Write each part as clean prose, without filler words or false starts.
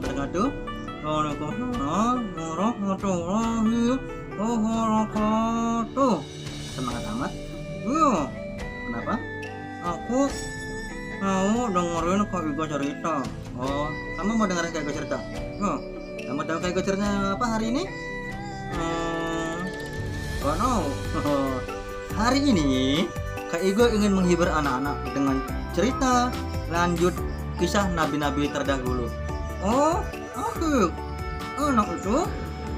wabarakatuh. Waalaikumsalam warahmatullahi wabarakatuh. Semangat amat. Kenapa? Aku mau dengerin Kak Igo cerita. Oh, kamu mau dengerin Kak Igo cerita? Kamu tahu Kak Igo cerita apa hari ini? Oh no. Hari ini Kak Igo ingin menghibur anak-anak dengan cerita lanjut kisah nabi-nabi terdahulu. Oh, oke. Anak itu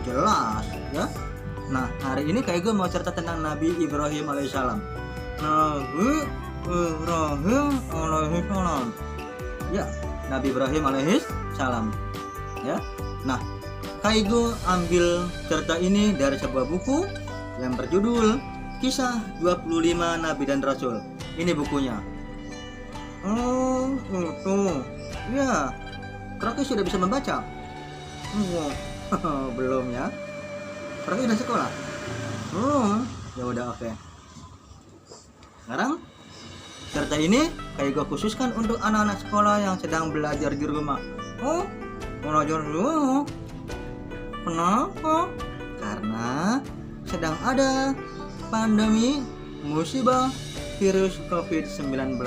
jelas ya. Nah, hari ini Kak Igo mau cerita tentang Nabi Ibrahim alaihissalam. Nabi Ibrahim alaihissalam. Ya, Nabi Ibrahim alaihissalam. Ya. Nah, Kak Igo ambil cerita ini dari sebuah buku yang berjudul Kisah 25 Nabi dan Rasul. Ini bukunya. Oh, itu. Ya. Kroki sudah bisa membaca? Belum ya. Kroki udah sekolah? Belum. Ya udah oke. Sekarang cerita ini Kak Igo khususkan untuk anak-anak sekolah yang sedang belajar di rumah. Oh, belajar di rumah. Kenapa? Karena sedang ada pandemi musibah virus COVID-19.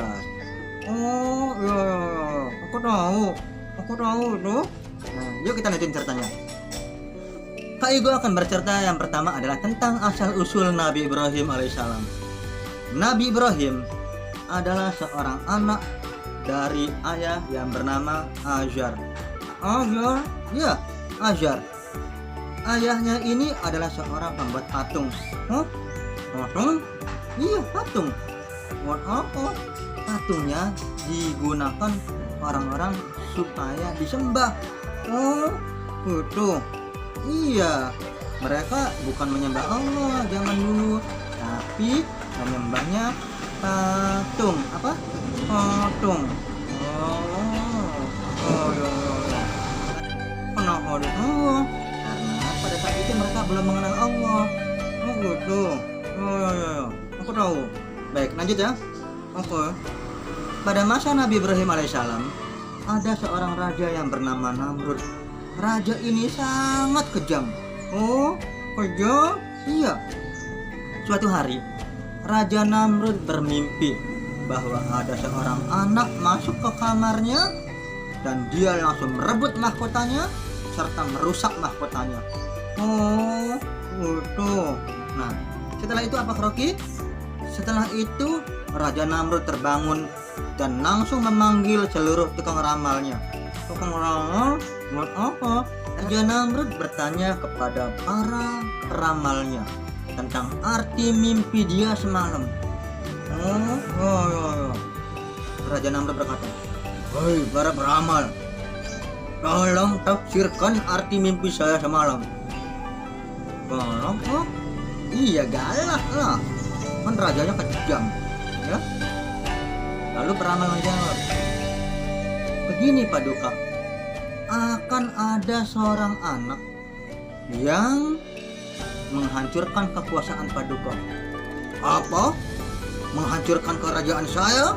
Oh, ya, aku tahu itu. Nah, yuk kita lanjutin ceritanya. Kak Igo akan bercerita yang pertama adalah tentang asal-usul Nabi Ibrahim alaihissalam. Nabi Ibrahim adalah seorang anak dari ayah yang bernama Azar. Azar? Ya, Azar. Ayahnya ini adalah seorang pembuat patung. Patung? Iya, patung. Buat apa? Patungnya digunakan orang-orang supaya disembah. Oh, gitu. Iya, mereka bukan menyembah Allah zaman dulu, tapi menyembahnya patung. Apa? Patung. Oh, ya. Kenapa ada Allah? Karena pada saat itu mereka belum mengenal Allah. Oh, gitu. Ya. Aku tahu. Baik, lanjut ya. Oke. Pada masa Nabi Ibrahim alaihissalam, ada seorang raja yang bernama Namrud. Raja ini sangat kejam. Oh, kejam? Iya. Suatu hari, Raja Namrud bermimpi bahwa ada seorang anak masuk ke kamarnya dan dia langsung merebut mahkotanya serta merusak mahkotanya. Oh, itu. Nah, setelah itu apa, Kroki? Setelah itu Raja Namrud terbangun dan langsung memanggil seluruh tukang ramalnya. Tukang ramal? Buat apa? Raja Namrud bertanya kepada para peramalnya tentang arti mimpi dia semalam. Oh. Raja Namrud berkata, "Hei para peramal, tolong tafsirkan arti mimpi saya semalam." Galak? Oh? Iya, galak lah. Kan rajanya kejam, ya. Lalu peramal menjawab, "Begini Paduka, akan ada seorang anak yang menghancurkan kekuasaan Paduka." Apa? Menghancurkan kerajaan saya?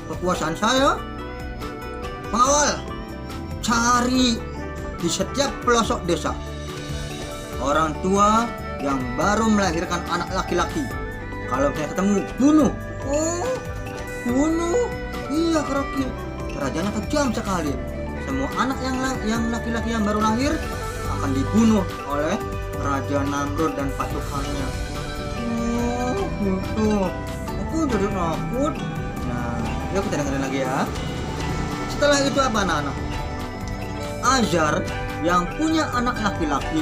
Kekuasaan saya? Pengawal, cari di setiap pelosok desa orang tua yang baru melahirkan anak laki-laki. Kalau saya ketemu, bunuh. Oh, bunuh? Iya, Kroki. Rajanya kejam sekali. Semua anak yang laki-laki yang baru lahir akan dibunuh oleh Raja Namrud dan pasukannya. Oh, gitu. Aku jadi takut. Nah, yuk kita dengerin lagi ya. Setelah itu apa, anak-anak? Azar yang punya anak laki-laki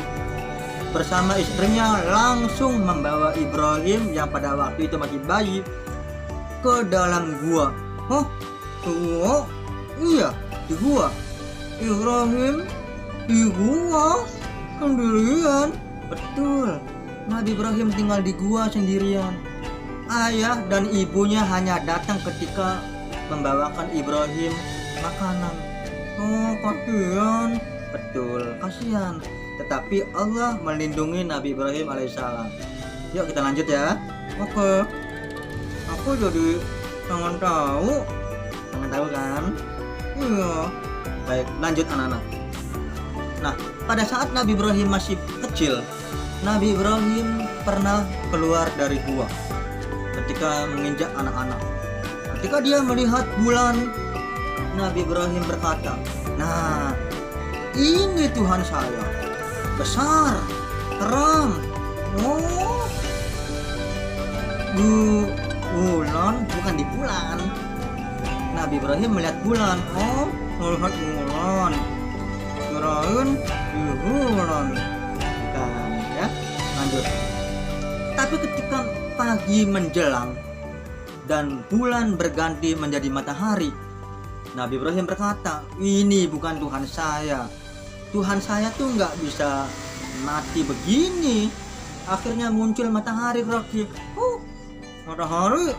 bersama istrinya langsung membawa Ibrahim yang pada waktu itu masih bayi ke dalam gua. Gua? Iya, di gua. Ibrahim di gua sendirian. Betul, Nabi Ibrahim tinggal di gua sendirian. Ayah dan ibunya hanya datang ketika membawakan Ibrahim makanan. Oh, kasihan. Betul, kasihan. Tetapi Allah melindungi Nabi Ibrahim alaihissalam. Yuk kita lanjut ya. Oke. Aku jadi pengen tahu kan? Iya. Baik, lanjut anak-anak. Nah, pada saat Nabi Ibrahim masih kecil, Nabi Ibrahim pernah keluar dari gua ketika menginjak anak-anak. Ketika dia melihat bulan, Nabi Ibrahim berkata, "Nah, ini Tuhan saya, besar, terang." Oh, bulan, bukan di bulan. Nabi Ibrahim melihat bulan. Oh, melihat bulan. Kirain di bulan. Bukan, ya. Lanjut. Tapi ketika pagi menjelang dan bulan berganti menjadi matahari, Nabi Ibrahim berkata, "Ini bukan Tuhan saya. Tuhan saya tuh nggak bisa mati begini." Akhirnya muncul matahari lagi. Matahari,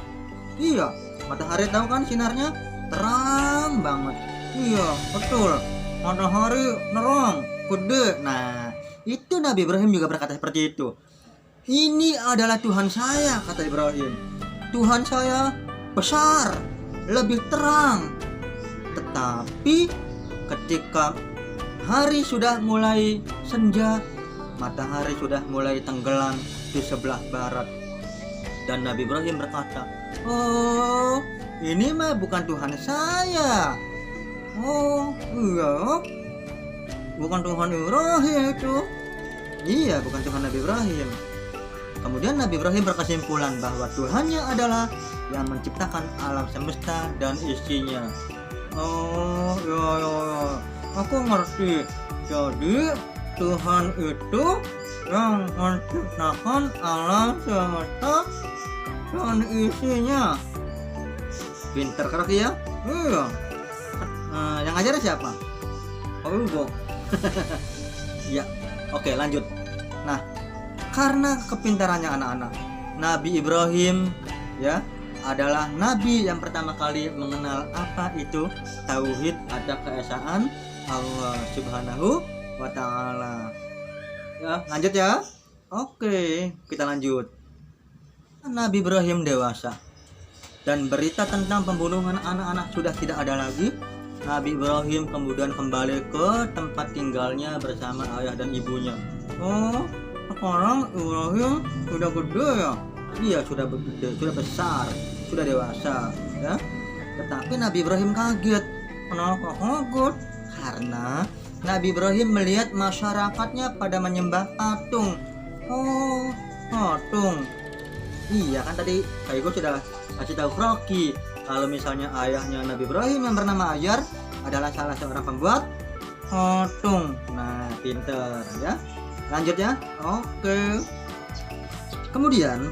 iya, matahari tahu kan sinarnya terang banget. Iya, betul. Matahari nerang, gede. Nah, itu Nabi Ibrahim juga berkata seperti itu. "Ini adalah Tuhan saya," kata Ibrahim. "Tuhan saya besar, lebih terang." Tetapi ketika hari sudah mulai senja, matahari sudah mulai tenggelam di sebelah barat, dan Nabi Ibrahim berkata, "Oh, ini mah bukan Tuhan saya. Oh, iya, bukan Tuhan Ibrahim itu." Iya, bukan Tuhan Nabi Ibrahim. Kemudian Nabi Ibrahim berkesimpulan bahwa Tuhannya adalah yang menciptakan alam semesta dan isinya. Oh, ya, aku ngerti. Jadi Tuhan itu yang menciptakan alam semesta dan isinya. Pinter kan ya? Iya. Yang ngajarin siapa? Oh, Ibu. Ya, oke, lanjut. Nah, karena kepintarannya anak-anak, Nabi Ibrahim ya adalah nabi yang pertama kali mengenal apa itu tauhid atau keesaan Allah Subhanahu wa ta'ala. Ya, lanjut ya. Oke, kita lanjut. Nabi Ibrahim dewasa dan berita tentang pembunuhan anak-anak sudah tidak ada lagi. Nabi Ibrahim kemudian kembali ke tempat tinggalnya bersama ayah dan ibunya. Oh, sekarang Ibrahim sudah gede ya? Iya, sudah gede, sudah besar, sudah dewasa ya. Tetapi Nabi Ibrahim kaget. Kenapa kaget? Karena Nabi Ibrahim melihat masyarakatnya pada menyembah patung. Oh, patung. Iya kan tadi Kak Igo sudah kasih tahu Rocky kalau misalnya ayahnya Nabi Ibrahim yang bernama Azar adalah salah seorang pembuat patung. Nah, pinter ya. Lanjut ya. Oke. Kemudian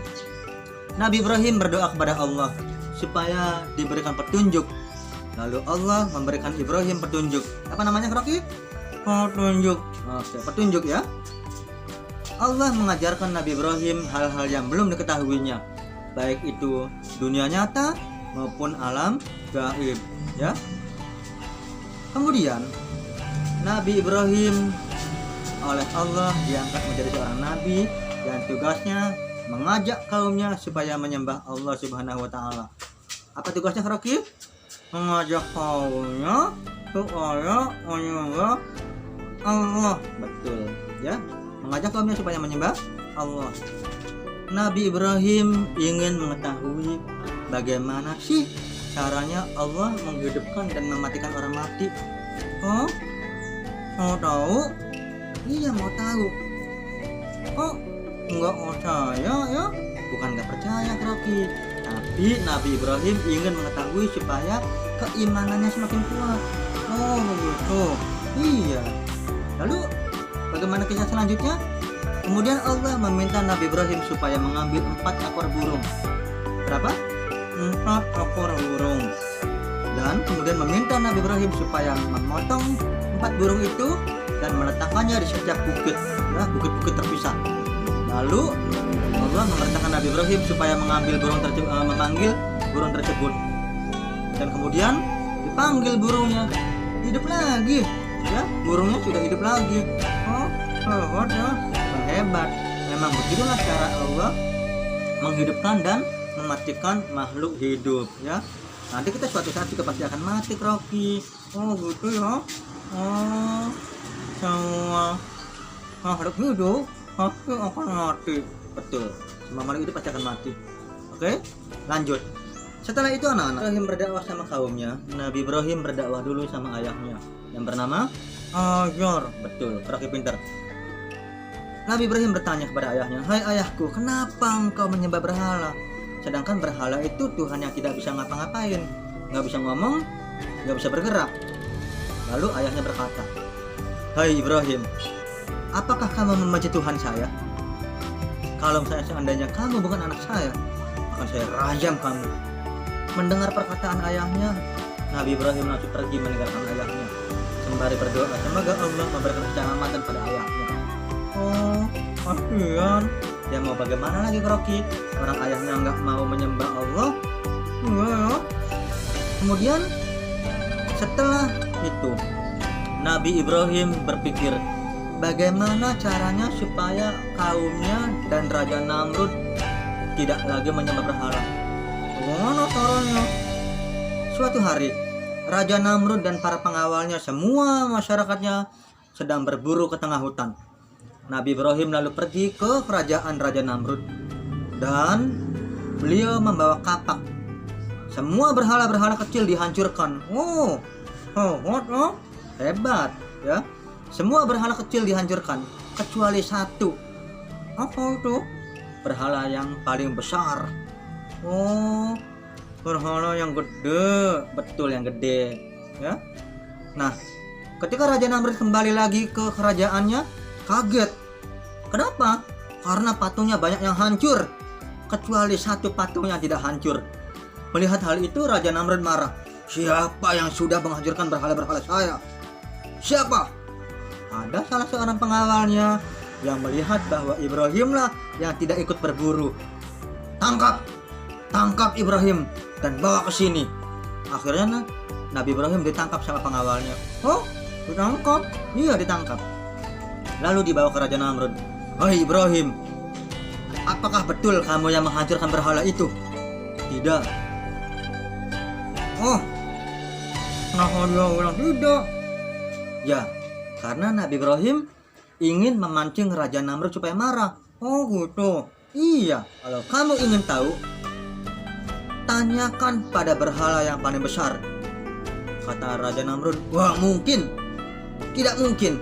Nabi Ibrahim berdoa kepada Allah supaya diberikan petunjuk. Lalu Allah memberikan Ibrahim petunjuk. Apa namanya Rocky? Petunjuk. Oke, petunjuk ya. Allah mengajarkan Nabi Ibrahim hal-hal yang belum diketahuinya, baik itu dunia nyata maupun alam gaib ya. Kemudian Nabi Ibrahim oleh Allah diangkat menjadi seorang nabi yang tugasnya mengajak kaumnya supaya menyembah Allah Subhanahu wa ta'ala. Apa tugasnya Rocky? Mengajak kaumnya supaya menyembah Allah. Betul ya, mengajak kaumnya supaya menyembah Allah. Nabi Ibrahim ingin mengetahui bagaimana sih caranya Allah menghidupkan dan mematikan orang mati. Oh, mau tahu? Iya, mau tahu. Oh, enggak percaya ya? Bukan enggak percaya Rocky, tapi Nabi Ibrahim ingin mengetahui supaya keimanannya semakin kuat. Oh begitu. Iya. Lalu bagaimana kisah selanjutnya? Kemudian Allah meminta Nabi Ibrahim supaya mengambil 4 ekor burung. Berapa? 4 ekor burung. Dan kemudian meminta Nabi Ibrahim supaya memotong 4 burung itu dan meletakkannya di setiap bukit, ya, bukit-bukit terpisah. Lalu Allah memerintahkan Nabi Ibrahim supaya memanggil burung tersebut. Dan kemudian dipanggil burungnya, hidup lagi. Ya, burungnya sudah hidup lagi. Oh, hebat ya, hebat. Memang begitulah cara Allah menghidupkan dan mematikan makhluk hidup. Ya, nanti kita suatu saat juga pasti akan mati, Rocky. Oh, gitu ya. Oh, semua makhluk hidup pasti akan mati. Betul, semua makhluk itu pasti akan mati. Oke, lanjut. Setelah itu anak-anak Ibrahim berdakwah sama kaumnya. Nabi Ibrahim berdakwah dulu sama ayahnya yang bernama Azar. Betul, Rocky pinter. Nabi Ibrahim bertanya kepada ayahnya, "Hai ayahku, kenapa engkau menyembah berhala? Sedangkan berhala itu Tuhan yang tidak bisa ngapa-ngapain, nggak bisa ngomong, nggak bisa bergerak." Lalu ayahnya berkata, "Hai Ibrahim, apakah kamu membenci Tuhan saya? Kalau saya seandainya kamu bukan anak saya, akan saya rajam kamu." Mendengar perkataan ayahnya, Nabi Ibrahim langsung pergi meninggalkan ayahnya sembari berdoa semoga Allah memberikan keselamatan pada ayahnya. Oh, kasihan. Dia mau bagaimana lagi Rocky? Orang ayahnya nggak mau menyembah Allah. Ya. Kemudian setelah itu Nabi Ibrahim berpikir bagaimana caranya supaya kaumnya dan Raja Namrud tidak lagi menyembah berhala. Bagaimana caranya? Suatu hari Raja Namrud dan para pengawalnya semua masyarakatnya sedang berburu ke tengah hutan. Nabi Ibrahim lalu pergi ke kerajaan Raja Namrud dan beliau membawa kapak. Semua berhala-berhala kecil dihancurkan. Hebat ya. Semua berhala kecil dihancurkan kecuali satu. Apa itu? Berhala yang paling besar. Oh, berhala yang gede. Betul, yang gede ya. Nah, ketika Raja Namrud kembali lagi ke kerajaannya, kaget. Kenapa? Karena patungnya banyak yang hancur, kecuali satu patung yang tidak hancur. Melihat hal itu, Raja Namrud marah. Siapa yang sudah menghancurkan berhala-berhala saya? Siapa? Ada salah seorang pengawalnya yang melihat bahwa Ibrahimlah yang tidak ikut berburu. Tangkap Ibrahim dan bawa ke sini. Akhirnya Nabi Ibrahim ditangkap sama pengawalnya. Oh, ditangkap? Iya, ditangkap. Lalu dibawa ke Raja Namrud. Hai Ibrahim, apakah betul kamu yang menghancurkan berhala itu? Tidak. Oh, kenapa dia bilang tidak? Ya, karena Nabi Ibrahim ingin memancing Raja Namrud supaya marah. Oh gitu. Iya, kalau kamu ingin tahu, tanyakan pada berhala yang paling besar. Kata Raja Namrud. Wah, mungkin. Tidak mungkin.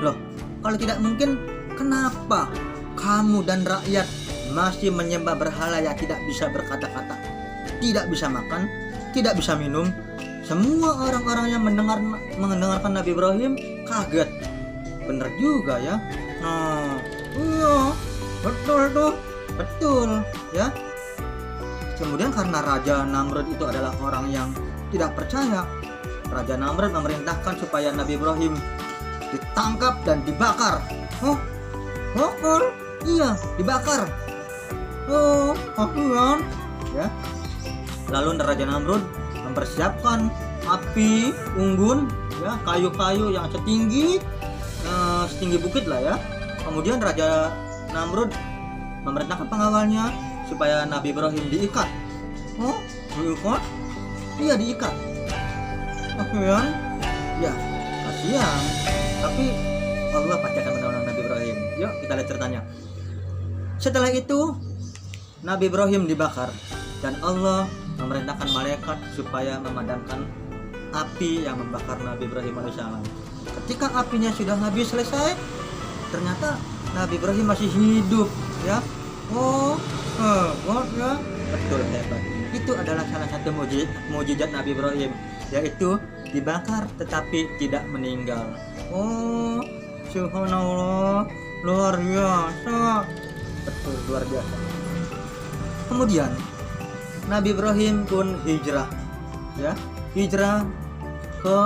Loh, kalau tidak mungkin, kenapa kamu dan rakyat masih menyembah berhala yang tidak bisa berkata-kata, tidak bisa makan, tidak bisa minum? Semua orang-orang yang mendengarkan Nabi Ibrahim kaget. Bener juga ya. Nah, iya, betul tuh, betul ya. Kemudian karena Raja Namrud itu adalah orang yang tidak percaya, Raja Namrud memerintahkan supaya Nabi Ibrahim ditangkap dan dibakar. Bakar? Iya, dibakar. Oh, kasihan ya. Lalu Raja Namrud mempersiapkan api unggun ya, kayu-kayu yang setinggi bukit lah ya. Kemudian Raja Namrud memerintahkan pengawalnya supaya Nabi Ibrahim diikat. Oh, diikat? Iya, diikat. Kasihan? Ya, kasihan. Tapi Allah pasti akan menolong Nabi Ibrahim. Yuk kita lihat ceritanya. Setelah itu Nabi Ibrahim dibakar dan Allah memerintahkan malaikat supaya memadamkan api yang membakar Nabi Ibrahim alaihissalam. Ketika apinya sudah habis selesai, ternyata Nabi Ibrahim masih hidup ya. Oh, hebat ya. Betul, hebat. Itu adalah salah satu mukjizat Nabi Ibrahim, yaitu dibakar tetapi tidak meninggal. Oh, subhanallah, luar biasa. Betul, luar biasa. Kemudian Nabi Ibrahim pun hijrah ya, hijrah ke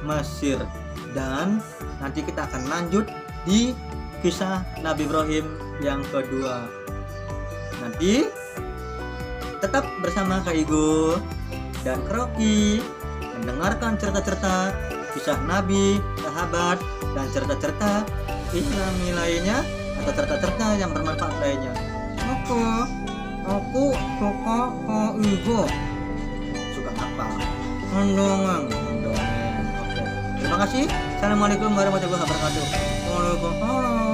Mesir. Dan nanti kita akan lanjut di kisah Nabi Ibrahim yang kedua. Nanti tetap bersama Kak Igo dan Rocky mendengarkan cerita-cerita kisah Nabi, sahabat, dan cerita-cerita Islami lainnya atau cerita-cerita yang bermanfaat lainnya. Aku suka Kak Igo. Suka apa? Mendongeng. Oke. Terima kasih. Assalamualaikum warahmatullahi wabarakatuh. Waalaikumsalam.